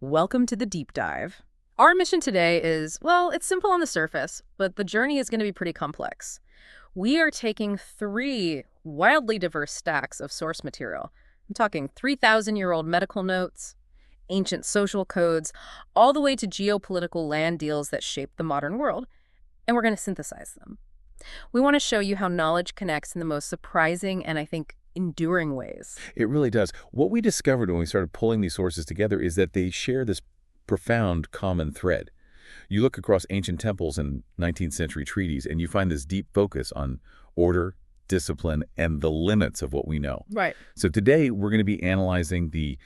Welcome to the deep dive. Our mission today is, well, it's simple on the surface, but the journey is going to be pretty complex. We are taking three wildly diverse stacks of source material. I'm talking 3,000-year-old medical notes, ancient social codes, all the way to geopolitical land deals that shaped the modern world, and we're going to synthesize them. We want to show you how knowledge connects in the most surprising and, I think, enduring ways. It really does. What we discovered when we started pulling these sources together is that they share this profound common thread. You look across ancient temples and 19th century treaties, and you find this deep focus on order, discipline, and the limits of what we know. Right. So today, we're going to be analyzing the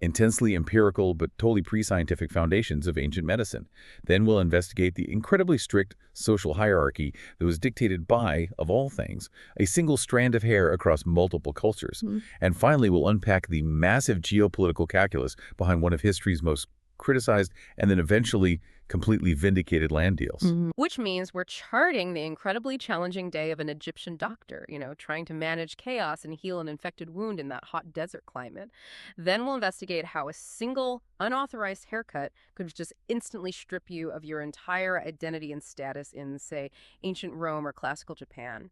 intensely empirical but totally pre-scientific foundations of ancient medicine. Then we'll investigate the incredibly strict social hierarchy that was dictated by, of all things, a single strand of hair across multiple cultures. And finally, we'll unpack the massive geopolitical calculus behind one of history's most criticized and then eventually completely vindicated land deals. Which means we're charting the incredibly challenging day of an Egyptian doctor, trying to manage chaos and heal an infected wound in that hot desert climate. Then we'll investigate how a single unauthorized haircut could just instantly strip you of your entire identity and status in, say, ancient Rome or classical Japan.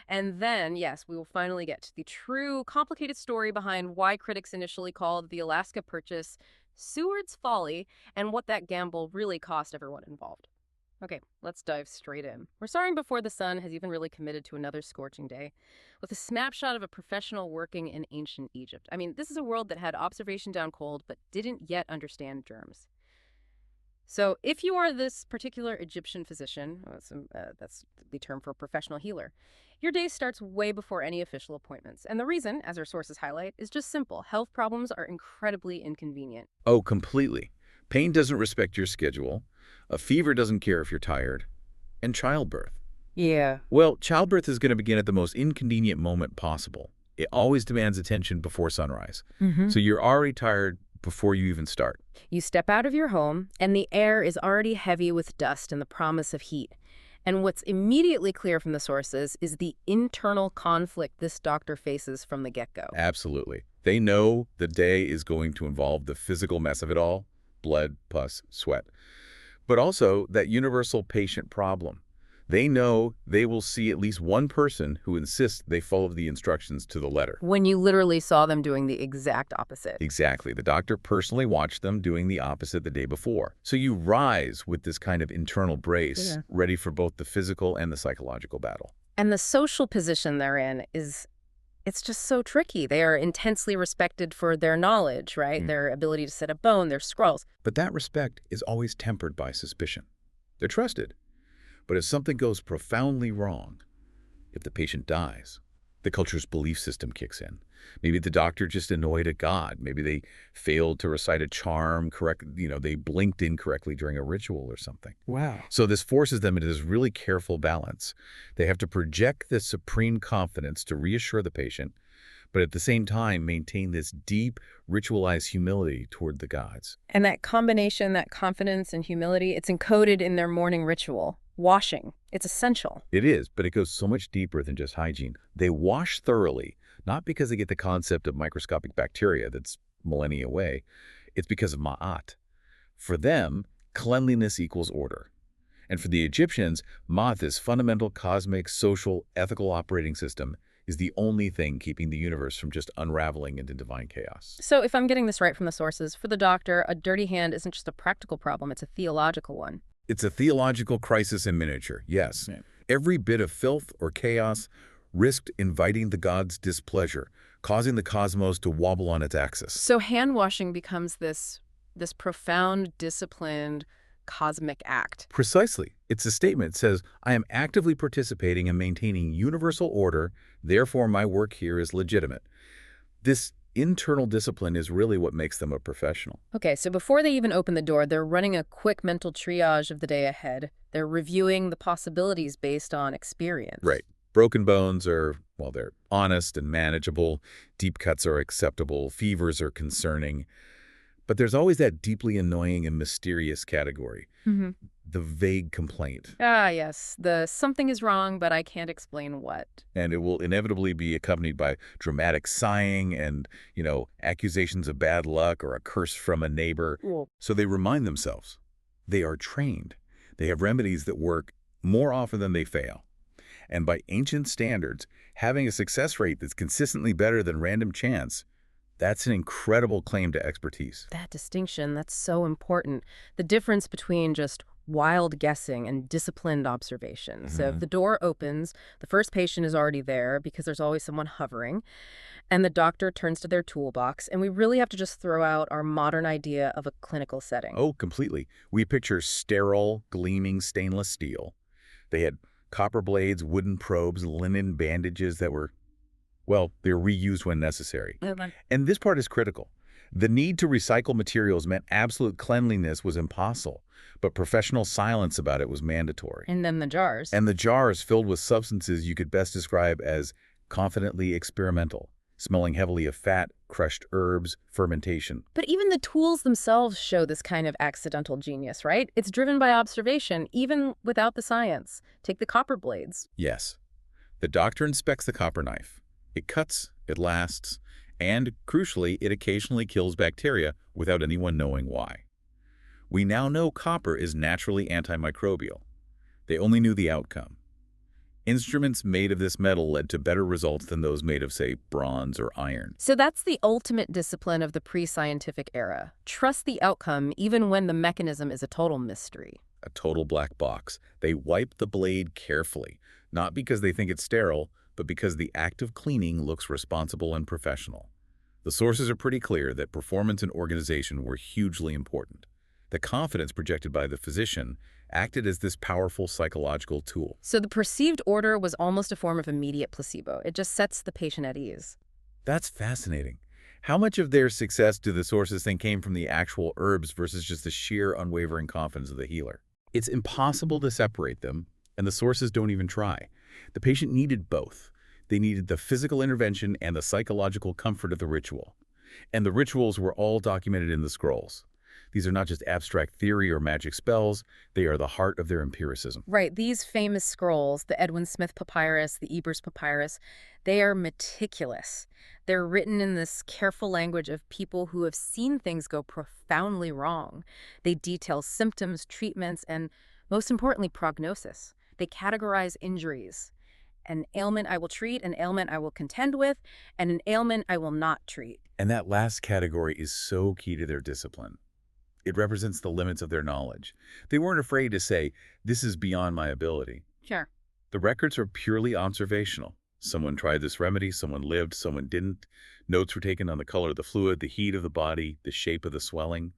And then, yes, we will finally get to the true complicated story behind why critics initially called the Alaska Purchase Seward's folly, and what that gamble really cost everyone involved. Okay, let's dive straight in. We're starting before the sun has even really committed to another scorching day, with a snapshot of a professional working in ancient Egypt. I mean, this is a world that had observation down cold, but didn't yet understand germs. So if you are this particular Egyptian physician, that's the term for a professional healer, your day starts way before any official appointments. And the reason, as our sources highlight, is just simple. Health problems are incredibly inconvenient. Oh, completely. Pain doesn't respect your schedule. A fever doesn't care if you're tired. And childbirth. Yeah. Well, childbirth is going to begin at the most inconvenient moment possible. It always demands attention before sunrise. So you're already tired before you even start. You step out of your home, and the air is already heavy with dust and the promise of heat. And what's immediately clear from the sources is the internal conflict this doctor faces from the get-go. Absolutely. They know the day is going to involve the physical mess of it all, blood, pus, sweat, but also that universal patient problem. They know they will see at least one person who insists they follow the instructions to the letter. When you literally saw them doing the exact opposite. Exactly. The doctor personally watched them doing the opposite the day before. So you rise with this kind of internal brace, ready for both the physical and the psychological battle. And the social position they're in it's just so tricky. They are intensely respected for their knowledge, right? Their ability to set a bone, their scrolls. But that respect is always tempered by suspicion. They're trusted. But if something goes profoundly wrong, if the patient dies, the culture's belief system kicks in. Maybe the doctor just annoyed a god. Maybe they failed to recite a charm correctly. They blinked incorrectly during a ritual or something. Wow. So this forces them into this really careful balance. They have to project this supreme confidence to reassure the patient, but at the same time maintain this deep, ritualized humility toward the gods. And that combination, that confidence and humility, it's encoded in their morning ritual. Washing. It's essential. It is, but it goes so much deeper than just hygiene. They wash thoroughly, not because they get the concept of microscopic bacteria that's millennia away. It's because of ma'at. For them, cleanliness equals order. And for the Egyptians, ma'at, this fundamental cosmic, social, ethical operating system, is the only thing keeping the universe from just unraveling into divine chaos. So if I'm getting this right from the sources, for the doctor, a dirty hand isn't just a practical problem, it's a theological one. It's a theological crisis in miniature, yes. Every bit of filth or chaos risked inviting the gods' displeasure, causing the cosmos to wobble on its axis. So hand washing becomes this profound, disciplined, cosmic act. Precisely. It's a statement. It says, I am actively participating in maintaining universal order, therefore my work here is legitimate. This internal discipline is really what makes them a professional. Okay, so before they even open the door, they're running a quick mental triage of the day ahead. They're reviewing the possibilities based on experience. Right. Broken bones are, well, they're honest and manageable. Deep cuts are acceptable. Fevers are concerning. But there's always that deeply annoying and mysterious category, Hmm. the vague complaint. Ah, yes. The something is wrong, but I can't explain what. And it will inevitably be accompanied by dramatic sighing and, accusations of bad luck or a curse from a neighbor. Well, So they remind themselves they are trained. They have remedies that work more often than they fail. And by ancient standards, having a success rate that's consistently better than random chance, that's an incredible claim to expertise. that distinction, that's so important. The difference between just wild guessing and disciplined observation. So if Mhm. the door opens, the first patient is already there because there's always someone hovering, and the doctor turns to their toolbox, and we really have to just throw out our modern idea of a clinical setting. Oh, completely. We picture sterile, gleaming stainless steel. They had copper blades, wooden probes, linen bandages that were, well, they're reused when necessary. Mhm. And this part is critical. The need to recycle materials meant absolute cleanliness was impossible, but professional silence about it was mandatory. And then the jars. And the jars filled with substances you could best describe as confidently experimental, smelling heavily of fat, crushed herbs, fermentation. But even the tools themselves show this kind of accidental genius, right? It's driven by observation, even without the science. Take the copper blades. Yes, the doctor inspects the copper knife. It cuts, it lasts, and, crucially, it occasionally kills bacteria without anyone knowing why. We now know copper is naturally antimicrobial. They only knew the outcome. Instruments made of this metal led to better results than those made of, say, bronze or iron. So that's the ultimate discipline of the pre-scientific era. Trust the outcome even when the mechanism is a total mystery. A total black box. They wipe the blade carefully, not because they think it's sterile, but because the act of cleaning looks responsible and professional. The sources are pretty clear that performance and organization were hugely important. The confidence projected by the physician acted as this powerful psychological tool. So the perceived order was almost a form of immediate placebo. It just sets the patient at ease. That's fascinating. How much of their success do the sources think came from the actual herbs versus just the sheer unwavering confidence of the healer? It's impossible to separate them, and the sources don't even try. The patient needed both. They needed the physical intervention and the psychological comfort of the ritual. And the rituals were all documented in the scrolls. These are not just abstract theory or magic spells, they are the heart of their empiricism. Right, these famous scrolls, the Edwin Smith Papyrus, the Ebers Papyrus, they are meticulous. They're written in this careful language of people who have seen things go profoundly wrong. They detail symptoms, treatments, and most importantly, prognosis. They categorize injuries. An ailment I will treat, an ailment I will contend with, and an ailment I will not treat. And that last category is so key to their discipline. It represents the limits of their knowledge. They weren't afraid to say, "This is beyond my ability." Sure. The records are purely observational. Someone tried this remedy, someone lived, someone didn't. Notes were taken on the color of the fluid, the heat of the body, the shape of the swelling.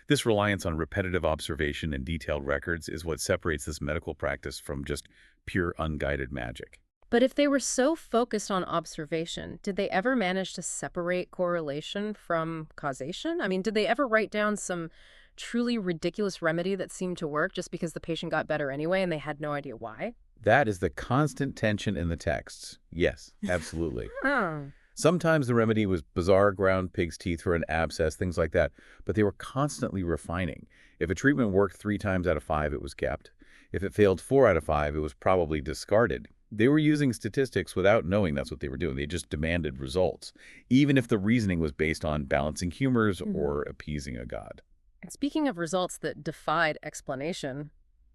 This reliance on repetitive observation and detailed records is what separates this medical practice from just pure unguided magic. But if they were so focused on observation, did they ever manage to separate correlation from causation? I mean, did they ever write down some truly ridiculous remedy that seemed to work just because the patient got better anyway and they had no idea why? That is the constant tension in the texts. Yes, absolutely. Oh. Sometimes the remedy was bizarre ground pig's teeth for an abscess, things like that, but they were constantly refining. If a treatment worked 3 times out of 5, it was kept. If it failed 4 out of 5, it was probably discarded. They were using statistics without knowing that's what they were doing. They just demanded results, even if the reasoning was based on balancing humors or appeasing a god. And speaking of results that defied explanation,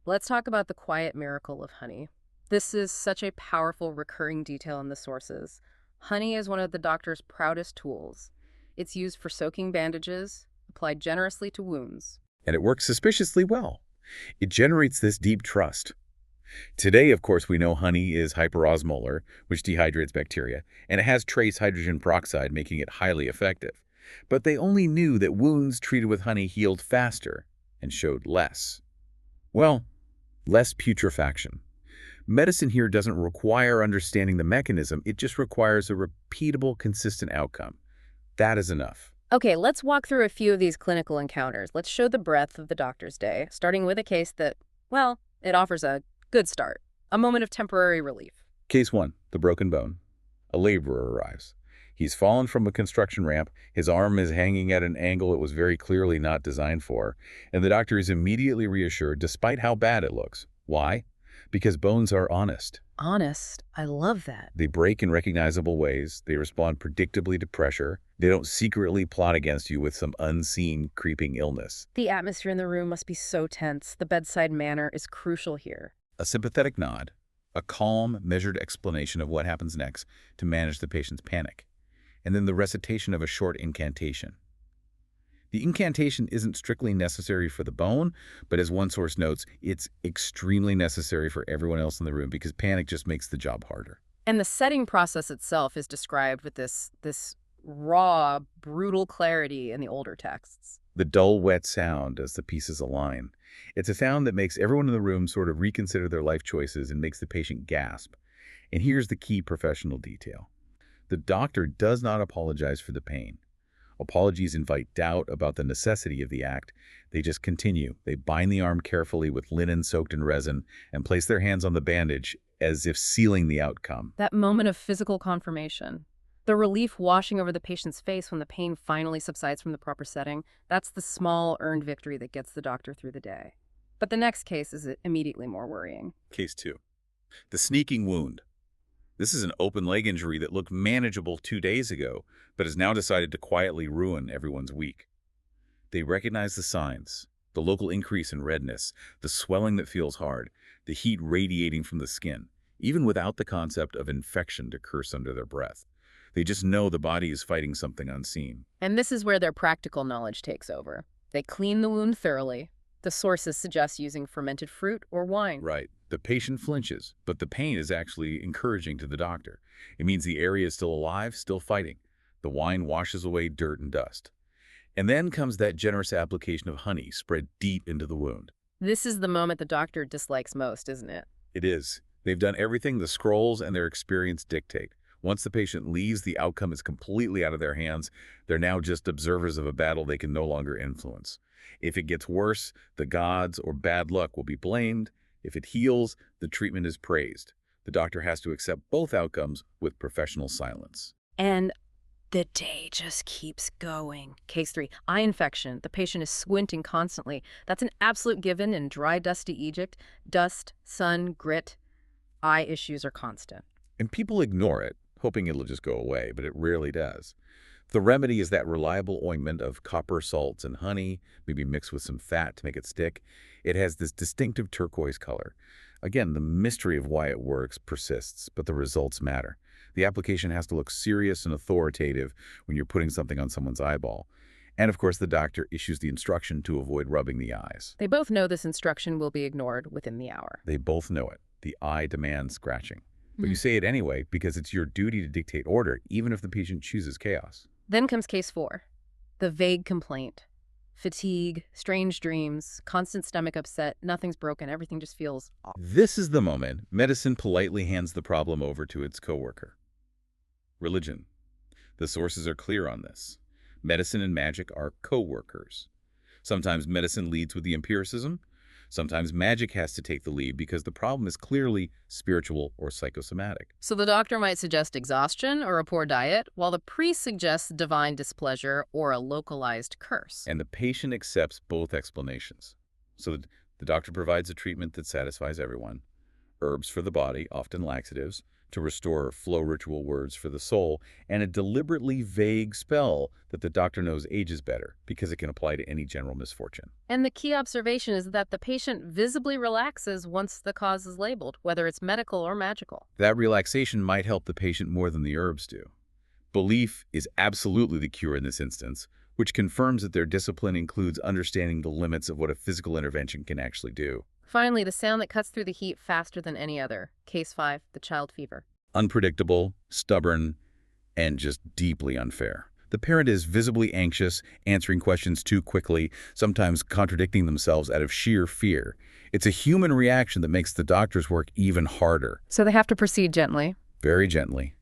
let's talk about the quiet miracle of honey. This is such a powerful recurring detail in the sources. Honey is one of the doctor's proudest tools. It's used for soaking bandages, applied generously to wounds. And it works suspiciously well. It generates this deep trust. Today, of course, we know honey is hyperosmolar, which dehydrates bacteria, and it has trace hydrogen peroxide, making it highly effective. But they only knew that wounds treated with honey healed faster and showed less. Well, less putrefaction. Medicine here doesn't require understanding the mechanism, it just requires a repeatable, consistent outcome. That is enough. Okay, let's walk through a few of these clinical encounters. Let's show the breadth of the doctor's day, starting with a case that, well, it offers a good start, a moment of temporary relief. Case 1, the broken bone. A laborer arrives. He's fallen from a construction ramp, his arm is hanging at an angle it was very clearly not designed for, and the doctor is immediately reassured despite how bad it looks. Why? Because bones are honest. Honest. I love that. They break in recognizable ways, they respond predictably to pressure, they don't secretly plot against you with some unseen, creeping illness. The atmosphere in the room must be so tense. The bedside manner is crucial here. A sympathetic nod, a calm, measured explanation of what happens next to manage the patient's panic, and then the recitation of a short incantation. The incantation isn't strictly necessary for the bone, but as one source notes, it's extremely necessary for everyone else in the room because panic just makes the job harder. And the setting process itself is described with this raw, brutal clarity in the older texts. The dull, wet sound as the pieces align. It's a sound that makes everyone in the room sort of reconsider their life choices and makes the patient gasp. And here's the key professional detail. The doctor does not apologize for the pain. Apologies invite doubt about the necessity of the act. They just continue. They bind the arm carefully with linen soaked in resin and place their hands on the bandage as if sealing the outcome. That moment of physical confirmation. The relief washing over the patient's face when the pain finally subsides from the proper setting, that's the small earned victory that gets the doctor through the day. But the next case is immediately more worrying. Case 2. The sneaking wound. This is an open leg injury that looked manageable 2 days ago, but has now decided to quietly ruin everyone's week. They recognize the signs, the local increase in redness, the swelling that feels hard, the heat radiating from the skin, even without the concept of infection to curse under their breath. They just know the body is fighting something unseen. And this is where their practical knowledge takes over. They clean the wound thoroughly. The sources suggest using fermented fruit or wine. Right. The patient flinches, but the pain is actually encouraging to the doctor. It means the area is still alive, still fighting. The wine washes away dirt and dust. And then comes that generous application of honey spread deep into the wound. This is the moment the doctor dislikes most, isn't it? It is. They've done everything the scrolls and their experience dictate. Once the patient leaves, the outcome is completely out of their hands. They're now just observers of a battle they can no longer influence. If it gets worse, the gods or bad luck will be blamed. If it heals, the treatment is praised. The doctor has to accept both outcomes with professional silence. And the day just keeps going. Case 3, eye infection. The patient is squinting constantly. That's an absolute given in dry, dusty Egypt. Dust, sun, grit, eye issues are constant. And people ignore it, hoping it'll just go away, but it rarely does. The remedy is that reliable ointment of copper salts and honey, maybe mixed with some fat to make it stick. It has this distinctive turquoise color. Again, the mystery of why it works persists, but the results matter. The application has to look serious and authoritative when you're putting something on someone's eyeball. And of course, the doctor issues the instruction to avoid rubbing the eyes. They both know this instruction will be ignored within the hour. They both know it. The eye demands scratching. But you say it anyway because it's your duty to dictate order, even if the patient chooses chaos. Then comes case 4, the vague complaint. Fatigue, strange dreams, constant stomach upset, nothing's broken, everything just feels off. This is the moment medicine politely hands the problem over to its coworker. Religion. The sources are clear on this. Medicine and magic are co-workers. Sometimes medicine leads with the empiricism. Sometimes magic has to take the lead because the problem is clearly spiritual or psychosomatic. So the doctor might suggest exhaustion or a poor diet, while the priest suggests divine displeasure or a localized curse. And the patient accepts both explanations. So the doctor provides a treatment that satisfies everyone. Herbs for the body, often laxatives, to restore flow ritual words for the soul, and a deliberately vague spell that the doctor knows ages better because it can apply to any general misfortune. And the key observation is that the patient visibly relaxes once the cause is labeled, whether it's medical or magical. That relaxation might help the patient more than the herbs do. Belief is absolutely the cure in this instance, which confirms that their discipline includes understanding the limits of what a physical intervention can actually do. Finally, the sound that cuts through the heat faster than any other. Case 5, the child fever. Unpredictable, stubborn, and just deeply unfair. The parent is visibly anxious, answering questions too quickly, sometimes contradicting themselves out of sheer fear. It's a human reaction that makes the doctor's work even harder. So they have to proceed gently. Very gently.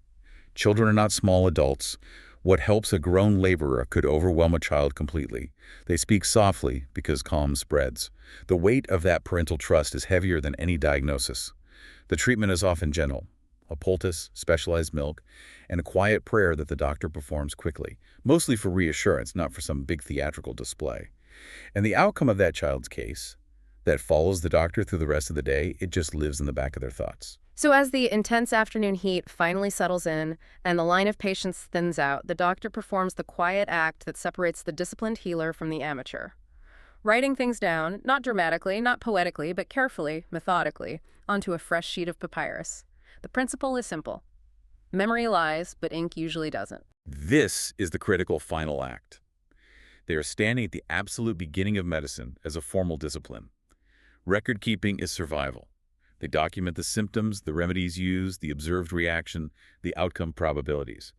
Children are not small adults. What helps a grown laborer could overwhelm a child completely. They speak softly because calm spreads. The weight of that parental trust is heavier than any diagnosis. The treatment is often gentle, a poultice, specialized milk, and a quiet prayer that the doctor performs quickly, mostly for reassurance, not for some big theatrical display. And the outcome of that child's case, that follows the doctor through the rest of the day, it just lives in the back of their thoughts. So as the intense afternoon heat finally settles in and the line of patients thins out, the doctor performs the quiet act that separates the disciplined healer from the amateur. Writing things down, not dramatically, not poetically, but carefully, methodically, onto a fresh sheet of papyrus. The principle is simple. Memory lies, but ink usually doesn't. This is the critical final act. They are standing at the absolute beginning of medicine as a formal discipline. Record keeping is survival. They document the symptoms, the remedies used, the observed reaction, the outcome probabilities.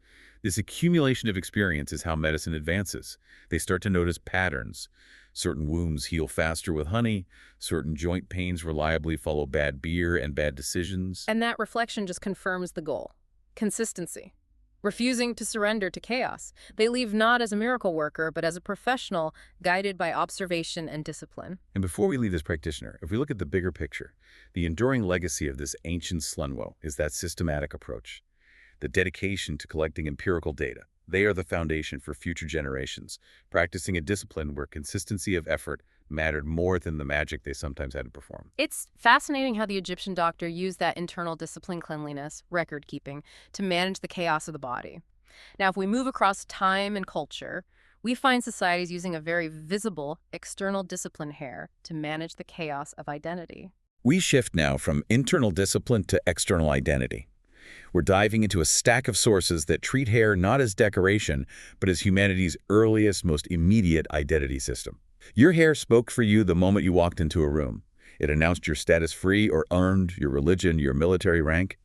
This accumulation of experience is how medicine advances. They start to notice patterns. Certain wounds heal faster with honey. Certain joint pains reliably follow bad beer and bad decisions. And that reflection just confirms the goal. Consistency. Refusing to surrender to chaos. They leave not as a miracle worker, but as a professional guided by observation and discipline. And before we leave this practitioner, if we look at the bigger picture, the enduring legacy of this ancient Slunwo is that systematic approach, the dedication to collecting empirical data. They are the foundation for future generations, practicing a discipline where consistency of effort mattered more than the magic they sometimes had to perform. It's fascinating how the Egyptian doctor used that internal discipline, cleanliness, record keeping, to manage the chaos of the body. Now, if we move across time and culture, we find societies using a very visible external discipline hair to manage the chaos of identity. We shift now from internal discipline to external identity. We're diving into a stack of sources that treat hair not as decoration, but as humanity's earliest, most immediate identity system. Your hair spoke for you the moment you walked into a room. It announced your status free or earned, your religion, your military rank.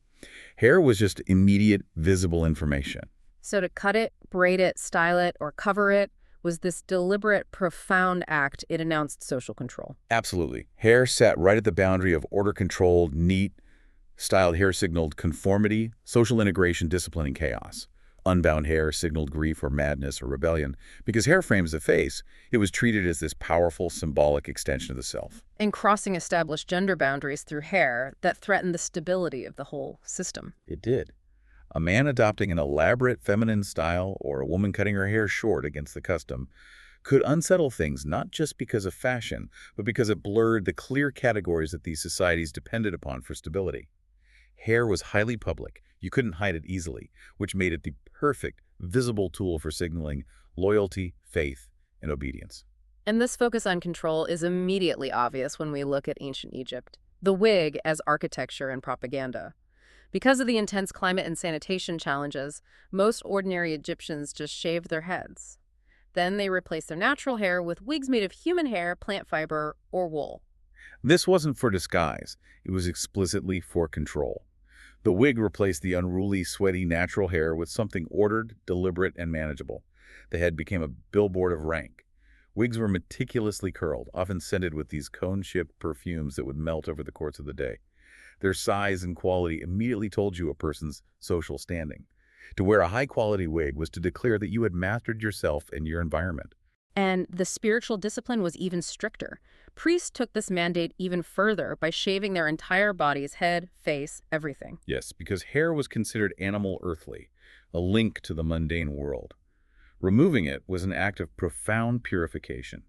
Hair was just immediate, visible information. So to cut it, braid it, style it, or cover it was this deliberate, profound act. It announced social control. Absolutely. Hair sat right at the boundary of order-controlled, neat, styled hair signaled conformity, social integration, discipline, and chaos. Unbound hair signaled grief or madness or rebellion. Because hair frames the face, it was treated as this powerful, symbolic extension of the self. And crossing established gender boundaries through hair that threatened the stability of the whole system. It did. A man adopting an elaborate feminine style or a woman cutting her hair short against the custom could unsettle things not just because of fashion, but because it blurred the clear categories that these societies depended upon for stability. Hair was highly public. You couldn't hide it easily, which made it the perfect, visible tool for signaling loyalty, faith, and obedience. And this focus on control is immediately obvious when we look at ancient Egypt. The wig as architecture and propaganda. Because of the intense climate and sanitation challenges, most ordinary Egyptians just shaved their heads. Then they replaced their natural hair with wigs made of human hair, plant fiber, or wool. This wasn't for disguise. It was explicitly for control. The wig replaced the unruly, sweaty, natural hair with something ordered, deliberate, and manageable. The head became a billboard of rank. Wigs were meticulously curled, often scented with these cone-shaped perfumes that would melt over the course of the day. Their size and quality immediately told you a person's social standing. To wear a high-quality wig was to declare that you had mastered yourself and your environment. And the spiritual discipline was even stricter. Priests took this mandate even further by shaving their entire bodies, head, face, everything. Yes, because hair was considered animal earthly, a link to the mundane world. Removing it was an act of profound purification.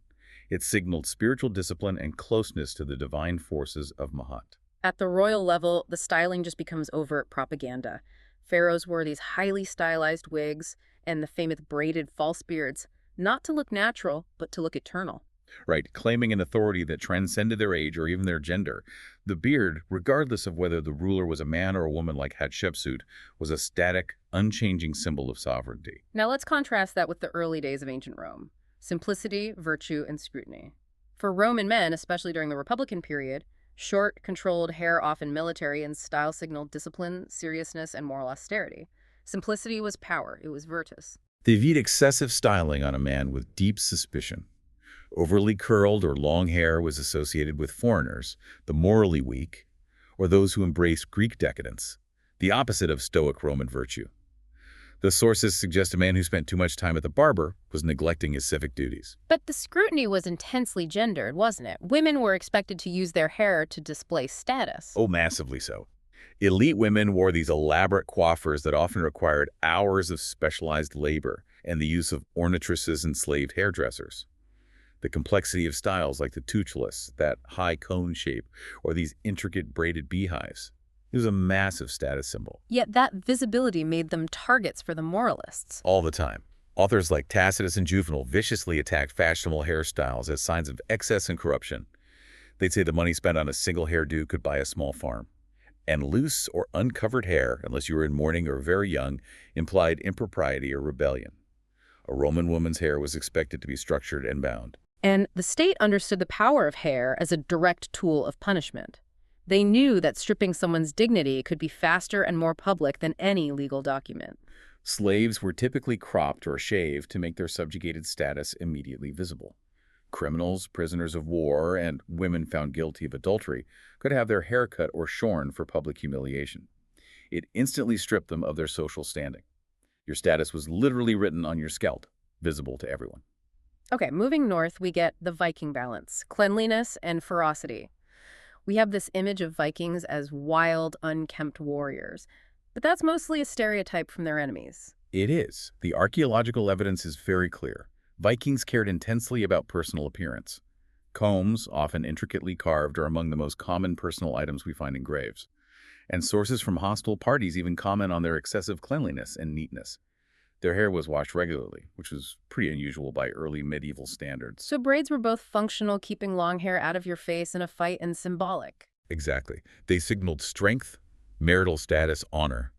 It signaled spiritual discipline and closeness to the divine forces of Mahat. At the royal level, the styling just becomes overt propaganda. Pharaohs wore these highly stylized wigs and the famous braided false beards, not to look natural, but to look eternal. Right, claiming an authority that transcended their age or even their gender. The beard, regardless of whether the ruler was a man or a woman like Hatshepsut, was a static, unchanging symbol of sovereignty. Now let's contrast that with the early days of ancient Rome. Simplicity, virtue, and scrutiny. For Roman men, especially during the Republican period, short, controlled hair, often military, and style signaled discipline, seriousness, and moral austerity. Simplicity was power. It was virtus. They viewed excessive styling on a man with deep suspicion. Overly curled or long hair was associated with foreigners, the morally weak, or those who embraced Greek decadence, the opposite of Stoic Roman virtue. The sources suggest a man who spent too much time at the barber was neglecting his civic duties. But the scrutiny was intensely gendered, wasn't it? Women were expected to use their hair to display status. Oh, massively so. Elite women wore these elaborate coiffures that often required hours of specialized labor and the use of ornitresses and enslaved hairdressers. The complexity of styles like the tutulus, that high cone shape, or these intricate braided beehives. It was a massive status symbol. Yet that visibility made them targets for the moralists. All the time. Authors like Tacitus and Juvenal viciously attacked fashionable hairstyles as signs of excess and corruption. They'd say the money spent on a single hairdo could buy a small farm. And loose or uncovered hair, unless you were in mourning or very young, implied impropriety or rebellion. A Roman woman's hair was expected to be structured and bound. And the state understood the power of hair as a direct tool of punishment. They knew that stripping someone's dignity could be faster and more public than any legal document. Slaves were typically cropped or shaved to make their subjugated status immediately visible. Criminals, prisoners of war, and women found guilty of adultery could have their hair cut or shorn for public humiliation. It instantly stripped them of their social standing. Your status was literally written on your scalp, visible to everyone. Okay, moving north, we get the Viking balance, cleanliness and ferocity. We have this image of Vikings as wild, unkempt warriors, but that's mostly a stereotype from their enemies. It is. The archaeological evidence is very clear. Vikings cared intensely about personal appearance. Combs, often intricately carved, are among the most common personal items we find in graves. And sources from hostile parties even comment on their excessive cleanliness and neatness. Their hair was washed regularly, which was pretty unusual by early medieval standards. So braids were both functional, keeping long hair out of your face in a fight, and symbolic. Exactly. They signaled strength, marital status, honor.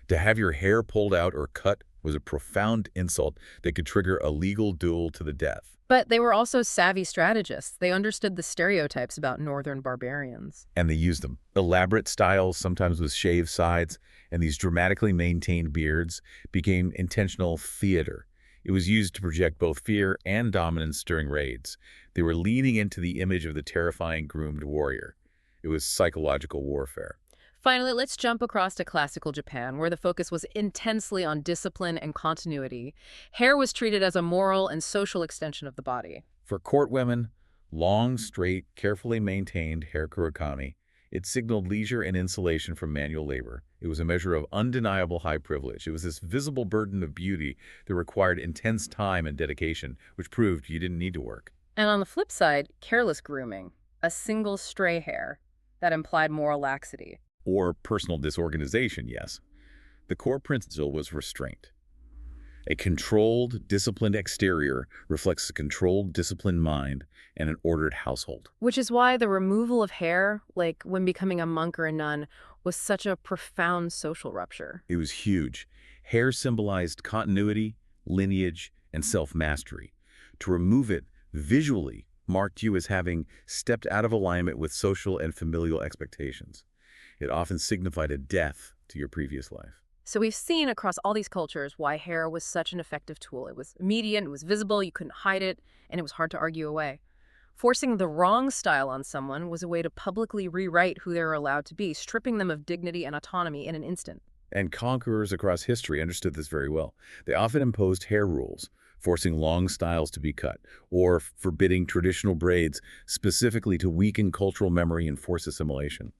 To have your hair pulled out or cut was a profound insult that could trigger a legal duel to the death. But they were also savvy strategists. They understood the stereotypes about northern barbarians. And they used them. Elaborate styles, sometimes with shaved sides, and these dramatically maintained beards became intentional theater. It was used to project both fear and dominance during raids. They were leaning into the image of the terrifying groomed warrior. It was psychological warfare. Finally, let's jump across to classical Japan, where the focus was intensely on discipline and continuity. Hair was treated as a moral and social extension of the body. For court women, long, straight, carefully maintained hair kurikami, it signaled leisure and insulation from manual labor. It was a measure of undeniable high privilege. It was this visible burden of beauty that required intense time and dedication, which proved you didn't need to work. And on the flip side, careless grooming, a single stray hair, that implied moral laxity. Or personal disorganization, yes. The core principle was restraint. A controlled, disciplined exterior reflects a controlled, disciplined mind and an ordered household. Which is why the removal of hair, like when becoming a monk or a nun, was such a profound social rupture. It was huge. Hair symbolized continuity, lineage, and self-mastery. To remove it visually marked you as having stepped out of alignment with social and familial expectations. It often signified a death to your previous life. So we've seen across all these cultures why hair was such an effective tool. It was immediate, it was visible, you couldn't hide it, and it was hard to argue away. Forcing the wrong style on someone was a way to publicly rewrite who they were allowed to be, stripping them of dignity and autonomy in an instant. And conquerors across history understood this very well. They often imposed hair rules, forcing long styles to be cut, or forbidding traditional braids specifically to weaken cultural memory and force assimilation.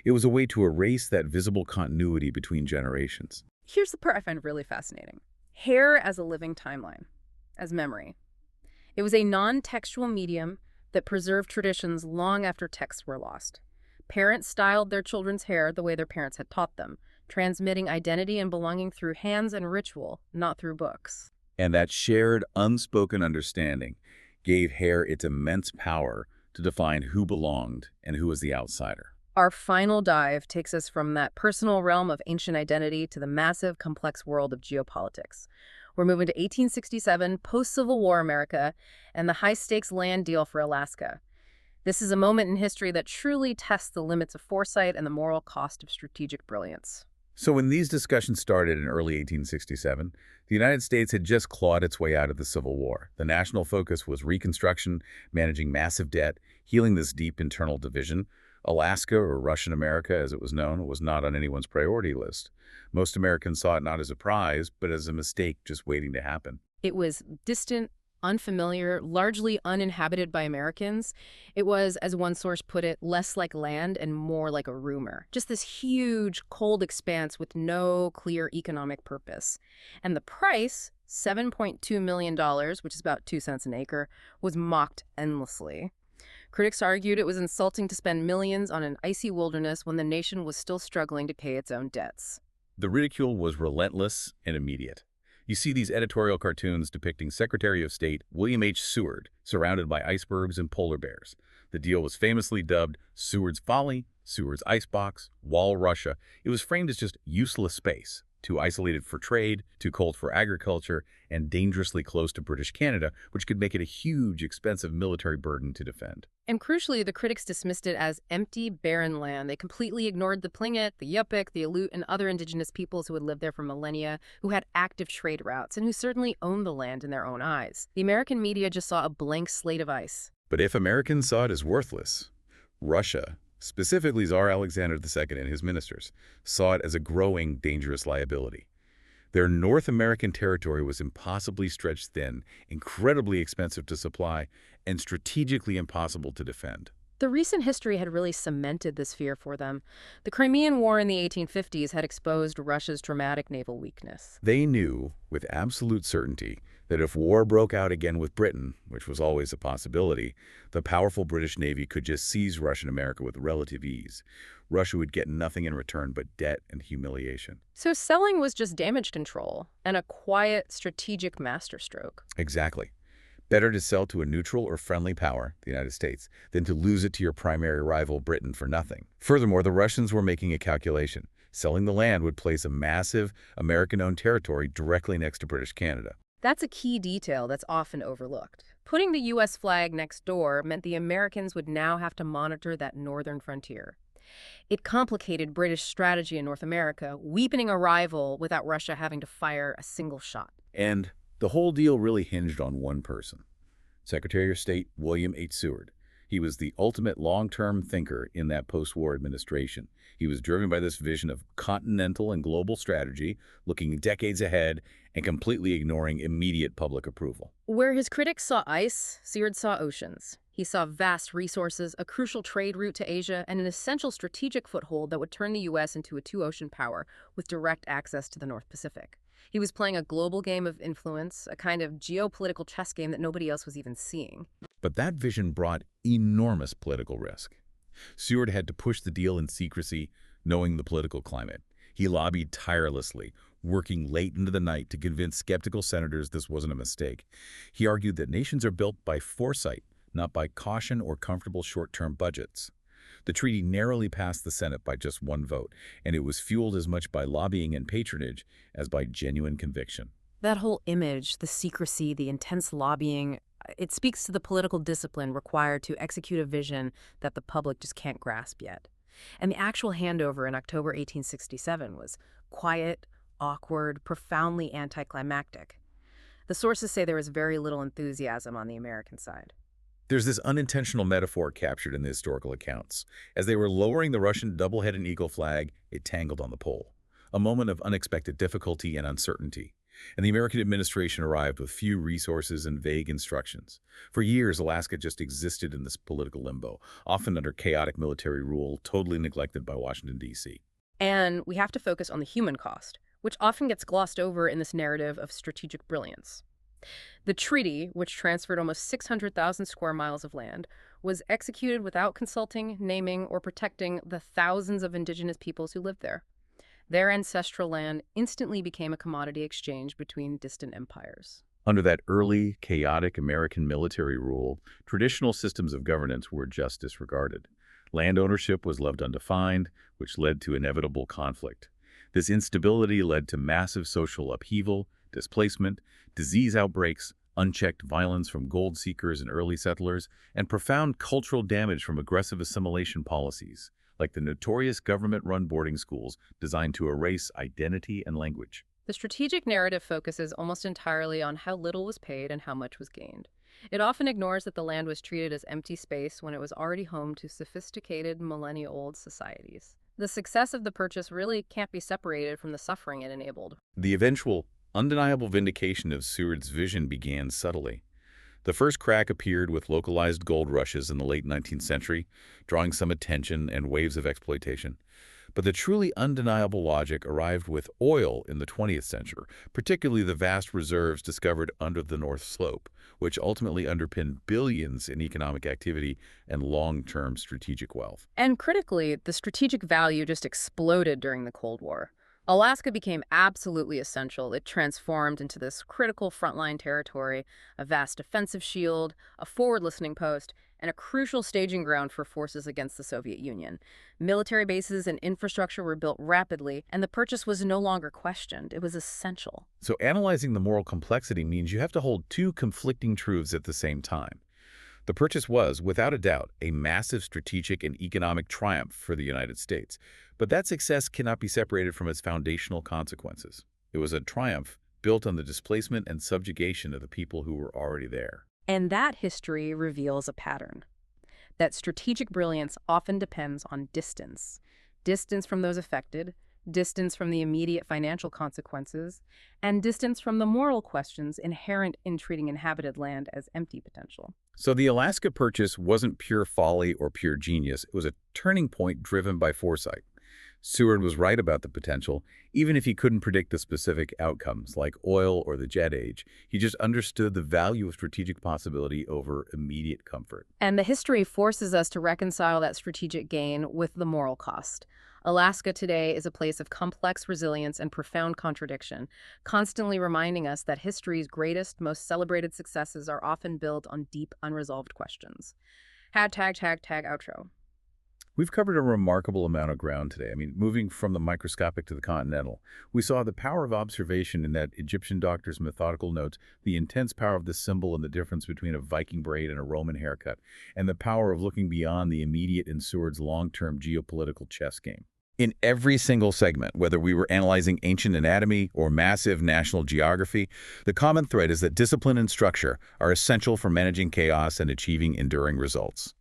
It was a way to erase that visible continuity between generations. Here's the part I find really fascinating. Hair as a living timeline, as memory. It was a non-textual medium that preserved traditions long after texts were lost. Parents styled their children's hair the way their parents had taught them, transmitting identity and belonging through hands and ritual, not through books. And that shared, unspoken understanding gave hair its immense power to define who belonged and who was the outsider. Our final dive takes us from that personal realm of ancient identity to the massive, complex world of geopolitics. We're moving to 1867, post-Civil War America, and the high-stakes land deal for Alaska. This is a moment in history that truly tests the limits of foresight and the moral cost of strategic brilliance. So when these discussions started in early 1867, the United States had just clawed its way out of the Civil War. The national focus was Reconstruction, managing massive debt, healing this deep internal division. Alaska, or Russian America as it was known, was not on anyone's priority list. Most Americans saw it not as a prize, but as a mistake just waiting to happen. It was distant, unfamiliar, largely uninhabited by Americans. It was, as one source put it, less like land and more like a rumor. Just this huge, cold expanse with no clear economic purpose. And the price, $7.2 million, dollars, which is about 2 cents an acre, was mocked endlessly. Critics argued it was insulting to spend millions on an icy wilderness when the nation was still struggling to pay its own debts. The ridicule was relentless and immediate. You see these editorial cartoons depicting Secretary of State William H. Seward surrounded by icebergs and polar bears. The deal was famously dubbed Seward's Folly, Seward's Icebox, Wall Russia. It was framed as just useless space, too isolated for trade, too cold for agriculture, and dangerously close to British Canada, which could make it a huge, expensive military burden to defend. And crucially, the critics dismissed it as empty, barren land. They completely ignored the Tlingit, the Yupik, the Aleut, and other indigenous peoples who had lived there for millennia, who had active trade routes, and who certainly owned the land in their own eyes. The American media just saw a blank slate of ice. But if Americans saw it as worthless, Russia, specifically Tsar Alexander II and his ministers, saw it as a growing, dangerous liability. Their North American territory was impossibly stretched thin, incredibly expensive to supply, and strategically impossible to defend. The recent history had really cemented this fear for them. The Crimean War in the 1850s had exposed Russia's dramatic naval weakness. They knew, with absolute certainty, that if war broke out again with Britain, which was always a possibility, the powerful British Navy could just seize Russian America with relative ease. Russia would get nothing in return but debt and humiliation. So selling was just damage control and a quiet, strategic masterstroke. Exactly. Better to sell to a neutral or friendly power, the United States, than to lose it to your primary rival, Britain, for nothing. Furthermore, the Russians were making a calculation. Selling the land would place a massive American-owned territory directly next to British Canada. That's a key detail that's often overlooked. Putting the U.S. flag next door meant the Americans would now have to monitor that northern frontier. It complicated British strategy in North America, weakening a rival without Russia having to fire a single shot. And the whole deal really hinged on one person, Secretary of State William H. Seward. He was the ultimate long-term thinker in that post-war administration. He was driven by this vision of continental and global strategy, looking decades ahead and completely ignoring immediate public approval. Where his critics saw ice, Seward saw oceans. He saw vast resources, a crucial trade route to Asia, and an essential strategic foothold that would turn the U.S. into a two-ocean power with direct access to the North Pacific. He was playing a global game of influence, a kind of geopolitical chess game that nobody else was even seeing. But that vision brought enormous political risk. Seward had to push the deal in secrecy, knowing the political climate. He lobbied tirelessly, working late into the night to convince skeptical senators this wasn't a mistake. He argued that nations are built by foresight, not by caution or comfortable short-term budgets. The treaty narrowly passed the Senate by just one vote, and it was fueled as much by lobbying and patronage as by genuine conviction. That whole image, the secrecy, the intense lobbying, it speaks to the political discipline required to execute a vision that the public just can't grasp yet. And the actual handover in October 1867 was quiet, awkward, profoundly anticlimactic. The sources say there was very little enthusiasm on the American side. There's this unintentional metaphor captured in the historical accounts. As they were lowering the Russian double-headed eagle flag, it tangled on the pole. A moment of unexpected difficulty and uncertainty. And the American administration arrived with few resources and vague instructions. For years, Alaska just existed in this political limbo, often under chaotic military rule, totally neglected by Washington, D.C. And we have to focus on the human cost, which often gets glossed over in this narrative of strategic brilliance. The treaty, which transferred almost 600,000 square miles of land, was executed without consulting, naming, or protecting the thousands of indigenous peoples who lived there. Their ancestral land instantly became a commodity exchange between distant empires. Under that early, chaotic American military rule, traditional systems of governance were just disregarded. Land ownership was left undefined, which led to inevitable conflict. This instability led to massive social upheaval, displacement, disease outbreaks, unchecked violence from gold seekers and early settlers, and profound cultural damage from aggressive assimilation policies, like the notorious government-run boarding schools designed to erase identity and language. The strategic narrative focuses almost entirely on how little was paid and how much was gained. It often ignores that the land was treated as empty space when it was already home to sophisticated, millennia-old societies. The success of the purchase really can't be separated from the suffering it enabled. The eventual, undeniable vindication of Seward's vision began subtly. The first crack appeared with localized gold rushes in the late 19th century, drawing some attention and waves of exploitation. But the truly undeniable logic arrived with oil in the 20th century, particularly the vast reserves discovered under the North Slope, which ultimately underpinned billions in economic activity and long-term strategic wealth. And critically, the strategic value just exploded during the Cold War. Alaska became absolutely essential. It transformed into this critical frontline territory, a vast defensive shield, a forward listening post, and a crucial staging ground for forces against the Soviet Union. Military bases and infrastructure were built rapidly, and the purchase was no longer questioned. It was essential. So analyzing the moral complexity means you have to hold two conflicting truths at the same time. The purchase was, without a doubt, a massive strategic and economic triumph for the United States, but that success cannot be separated from its foundational consequences. It was a triumph built on the displacement and subjugation of the people who were already there. And that history reveals a pattern. That strategic brilliance often depends on distance. Distance from those affected, distance from the immediate financial consequences, and distance from the moral questions inherent in treating inhabited land as empty potential. So the Alaska Purchase wasn't pure folly or pure genius. It was a turning point driven by foresight. Seward was right about the potential, even if he couldn't predict the specific outcomes, like oil or the jet age. He just understood the value of strategic possibility over immediate comfort. And the history forces us to reconcile that strategic gain with the moral cost. Alaska today is a place of complex resilience and profound contradiction, constantly reminding us that history's greatest, most celebrated successes are often built on deep, unresolved questions. Tag outro. We've covered a remarkable amount of ground today. Moving from the microscopic to the continental, we saw the power of observation in that Egyptian doctor's methodical notes, the intense power of the symbol and the difference between a Viking braid and a Roman haircut, and the power of looking beyond the immediate in Seward's long-term geopolitical chess game. In every single segment, whether we were analyzing ancient anatomy or massive national geography, the common thread is that discipline and structure are essential for managing chaos and achieving enduring results.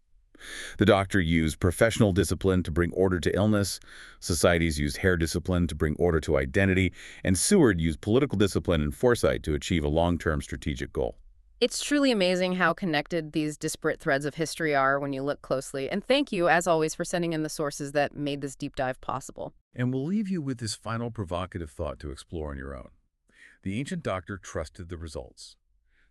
The doctor used professional discipline to bring order to illness, societies used hair discipline to bring order to identity, and Seward used political discipline and foresight to achieve a long-term strategic goal. It's truly amazing how connected these disparate threads of history are when you look closely. And thank you, as always, for sending in the sources that made this deep dive possible. And we'll leave you with this final provocative thought to explore on your own. The ancient doctor trusted the results.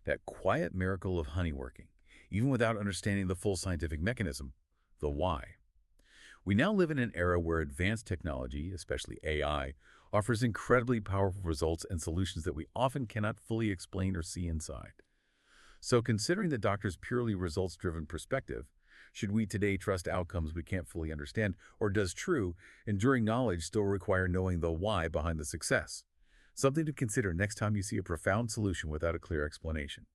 That quiet miracle of honeyworking, even without understanding the full scientific mechanism, the why. We now live in an era where advanced technology, especially AI, offers incredibly powerful results and solutions that we often cannot fully explain or see inside. So considering the doctor's purely results-driven perspective, should we today trust outcomes we can't fully understand, or does true, enduring knowledge still require knowing the why behind the success? Something to consider next time you see a profound solution without a clear explanation.